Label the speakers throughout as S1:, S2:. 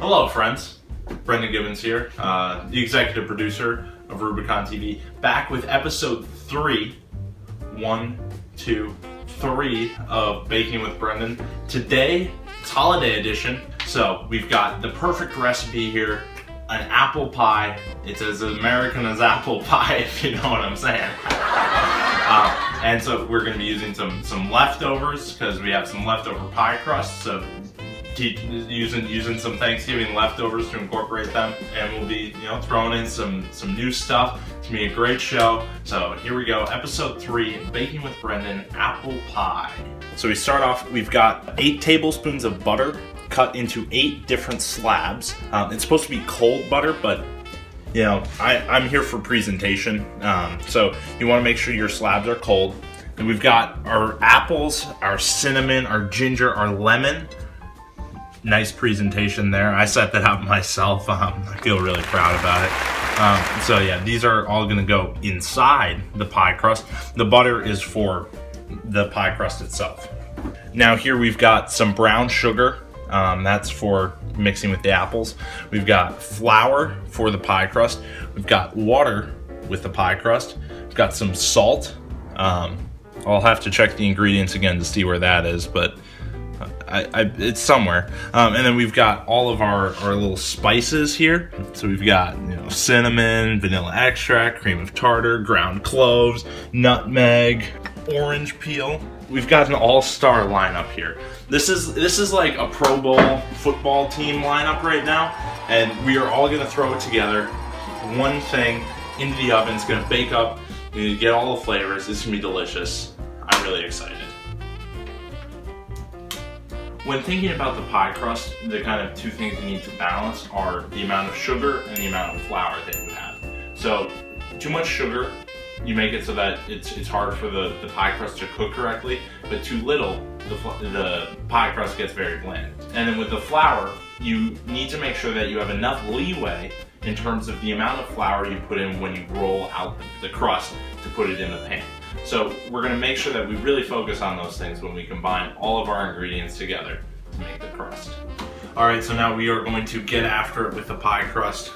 S1: Hello friends, Breandan Gibbons here, the executive producer of Rubicon TV, back with episode 3 of Baking with Breandan. Today, it's holiday edition, so we've got the perfect recipe here, an apple pie. It's as American as apple pie, if you know what I'm saying. And so we're going to be using some leftovers, because we have some leftover pie crust, so using some Thanksgiving leftovers to incorporate them, and we'll be throwing in some new stuff. It's gonna be a great show. So here we go, episode 3, Baking with Breandan, apple pie. So we start off, we've got 8 tablespoons of butter cut into 8 different slabs. It's supposed to be cold butter, but I'm here for presentation, so you want to make sure your slabs are cold. And we've got our apples, our cinnamon, our ginger, our lemon. Nice presentation there. I set that up myself. I feel really proud about it. So yeah, these are all gonna go inside the pie crust. The butter is for the pie crust itself. Now here we've got some brown sugar. That's for mixing with the apples. We've got flour for the pie crust. We've got water with the pie crust. We've got some salt. I'll have to check the ingredients again to see where that is, but it's somewhere. And then we've got all of our little spices here. So we've got cinnamon, vanilla extract, cream of tartar, ground cloves, nutmeg, orange peel. We've got an all-star lineup here. This is like a Pro Bowl football team lineup right now, and we are all gonna throw it together. One thing into the oven. It's gonna bake up. You get all the flavors. It's gonna be delicious. I'm really excited. When thinking about the pie crust, the kind of 2 things you need to balance are the amount of sugar and the amount of flour that you have. So too much sugar, you make it so that it's hard for the pie crust to cook correctly, but too little, the pie crust gets very bland. And then with the flour, you need to make sure that you have enough leeway in terms of the amount of flour you put in when you roll out the crust to put it in the pan. So we're gonna make sure that we really focus on those things when we combine all of our ingredients together to make the crust. All right, so now we are going to get after it with the pie crust.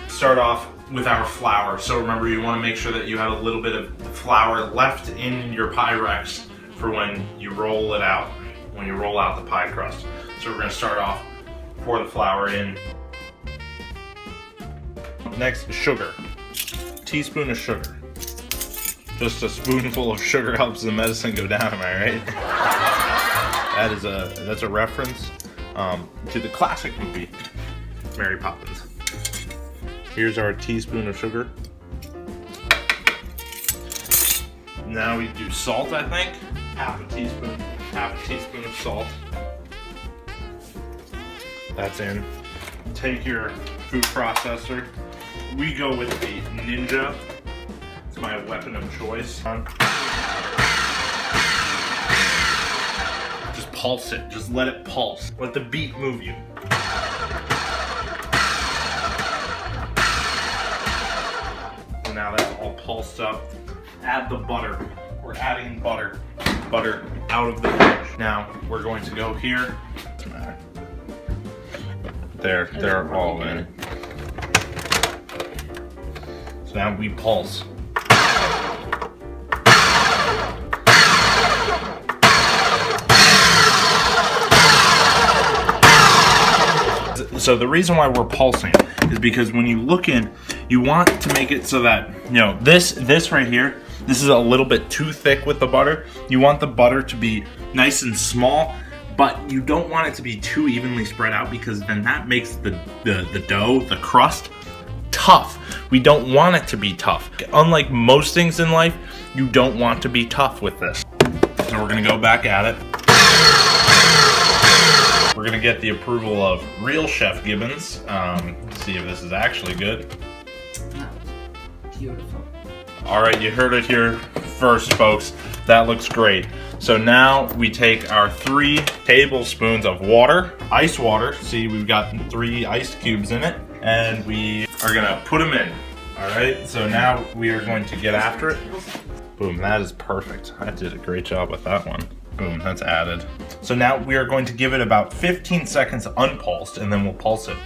S1: Start off with our flour. So remember, you wanna make sure that you have a little bit of flour left in your Pyrex for when you roll it out, when you roll out the pie crust. So we're gonna start off, pour the flour in. Next, sugar. Teaspoon of sugar. Just a spoonful of sugar helps the medicine go down, am I right? That's a reference to the classic movie, Mary Poppins. Here's our teaspoon of sugar. Now we do salt, I think. Half a teaspoon of salt. That's in. Take your food processor. We go with the Ninja. It's my weapon of choice. Just pulse it. Just let it pulse. Let the beat move you. So now that's all pulsed up. Add the butter. We're adding butter. Butter out of the fridge. Now we're going to go here. What's the matter? They're all in. So now we pulse. So the reason why we're pulsing is because when you look in, you want to make it so that, this right here, this is a little bit too thick with the butter. You want the butter to be nice and small, but you don't want it to be too evenly spread out, because then that makes the dough, the crust, tough. We don't want it to be tough. Unlike most things in life, you don't want to be tough with this. So we're gonna go back at it. We're gonna get the approval of real Chef Gibbons. See if this is actually good.
S2: Beautiful.
S1: All right, you heard it here first, folks. That looks great. So now we take our 3 tablespoons of water, ice water. See, we've got 3 ice cubes in it, and we are gonna put them in. All right, so now we are going to get after it. Boom, that is perfect. I did a great job with that one. Boom, that's added. So now we are going to give it about 15 seconds unpulsed, and then we'll pulse it.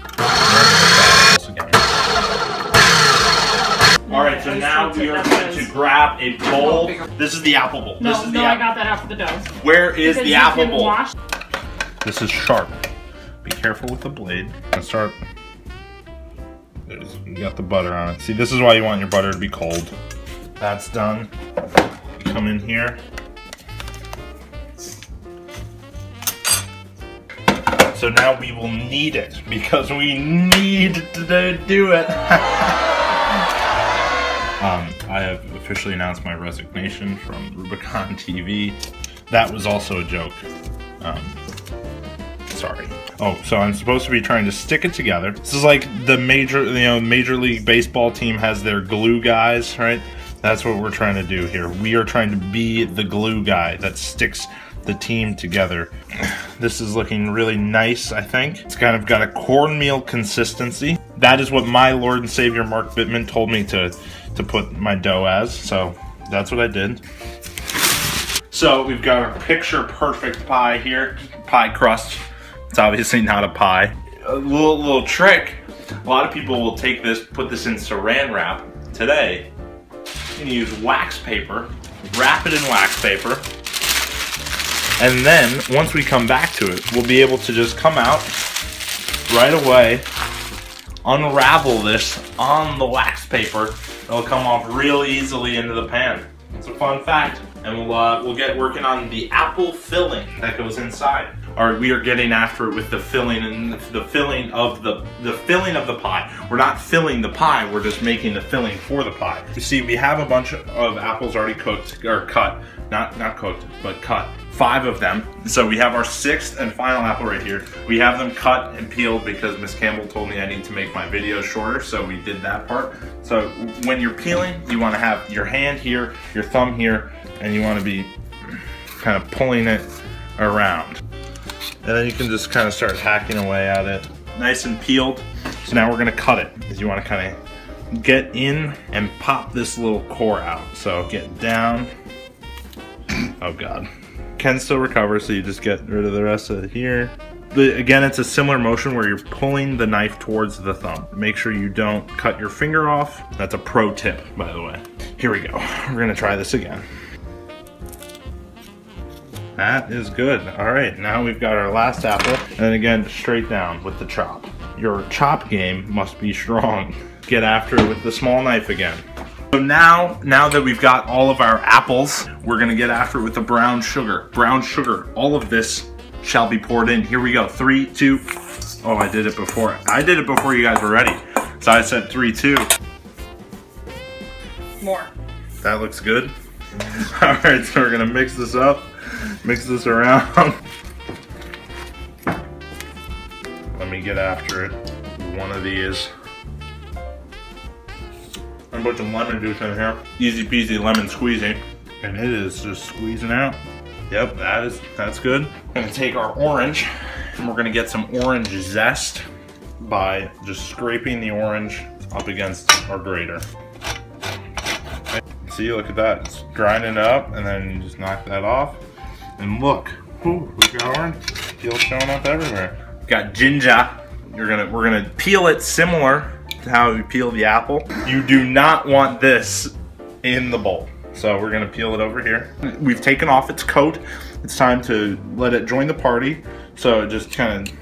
S1: All right, so now we are going to grab a bowl. This is the apple bowl.
S2: No, I got that out for the dough.
S1: Where is the apple bowl? This is sharp. Be careful with the blade. I'm start. You got the butter on it. See, this is why you want your butter to be cold. That's done. You come in here. So now we will knead it because we need to do it. I have officially announced my resignation from Rubicon TV. That was also a joke. Sorry. Oh, so I'm supposed to be trying to stick it together. This is like the Major League Baseball team has their glue guys, right? That's what we're trying to do here. We are trying to be the glue guy that sticks the team together. This is looking really nice, I think. It's kind of got a cornmeal consistency. That is what my Lord and Savior Mark Bittman told me to put my dough as, so that's what I did. So we've got our picture perfect pie here, pie crust. It's obviously not a pie. A little trick, a lot of people will take this, put this in saran wrap. Today, you're gonna use wax paper, wrap it in wax paper, and then once we come back to it, we'll be able to just come out right away, unravel this on the wax paper. It'll come off real easily into the pan. It's a fun fact. And we'll get working on the apple filling that goes inside. Or we are getting after it with the filling and the filling of the pie. We're not filling the pie, we're just making the filling for the pie. You see, we have a bunch of apples already cooked, or cut. Not cooked, but cut. 5 of them. So we have our 6th and final apple right here. We have them cut and peeled because Miss Campbell told me I need to make my videos shorter, so we did that part. So when you're peeling, you want to have your hand here, your thumb here, and you want to be kind of pulling it around. And then you can just kind of start hacking away at it. Nice and peeled. So now we're going to cut it, because you want to kind of get in and pop this little core out. So get down. Oh God. Can still recover, so you just get rid of the rest of it here. Again, it's a similar motion where you're pulling the knife towards the thumb. Make sure you don't cut your finger off. That's a pro tip, by the way. Here we go. We're gonna try this again. That is good. All right, now we've got our last apple. And then again, straight down with the chop. Your chop game must be strong. Get after it with the small knife again. So now that we've got all of our apples, we're gonna get after it with the brown sugar. Brown sugar, all of this shall be poured in. Here we go, 3, 2. Oh, I did it before. I did it before you guys were ready. So I said 3, 2.
S2: More.
S1: That looks good. All right, so we're gonna mix this up, mix this around. Let me get after it. One of these. I'm putting some lemon juice in here. Easy peasy lemon squeezy. And it is just squeezing out. Yep, that's good. We're gonna take our orange and we're gonna get some orange zest by just scraping the orange up against our grater. See, look at that. It's grinding it up and then you just knock that off. And look, ooh, we got orange peel showing up everywhere. Got ginger. We're gonna peel it similar to how we peel the apple. You do not want this in the bowl. So we're gonna peel it over here. We've taken off its coat. It's time to let it join the party. So just kind of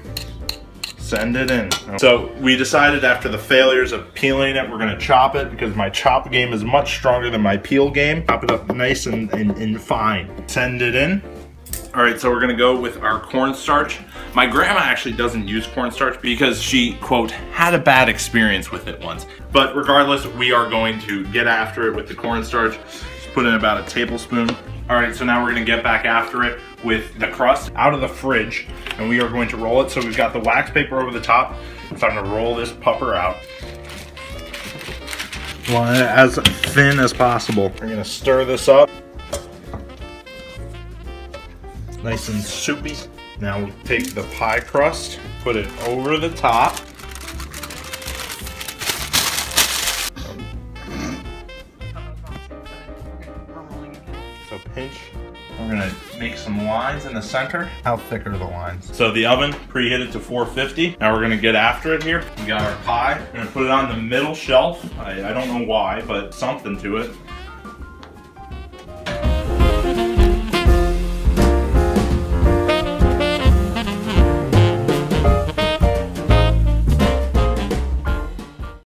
S1: send it in. So we decided after the failures of peeling it, we're gonna chop it because my chop game is much stronger than my peel game. Chop it up nice and fine. Send it in. All right, so we're gonna go with our cornstarch. My grandma actually doesn't use cornstarch because she, quote, had a bad experience with it once. But regardless, we are going to get after it with the cornstarch. Just put in about a tablespoon. All right, so now we're gonna get back after it with the crust out of the fridge, and we are going to roll it. So we've got the wax paper over the top. It's time to roll this pupper out. Well, as thin as possible. We're gonna stir this up. Nice and soupy. Now we take the pie crust, put it over the top. So pinch We're gonna make some lines in the center.
S2: How thick are the lines?
S1: So the oven preheated to 450. Now we're gonna get after it here. We got our pie. We're gonna put it on the middle shelf. I don't know why, but something to it.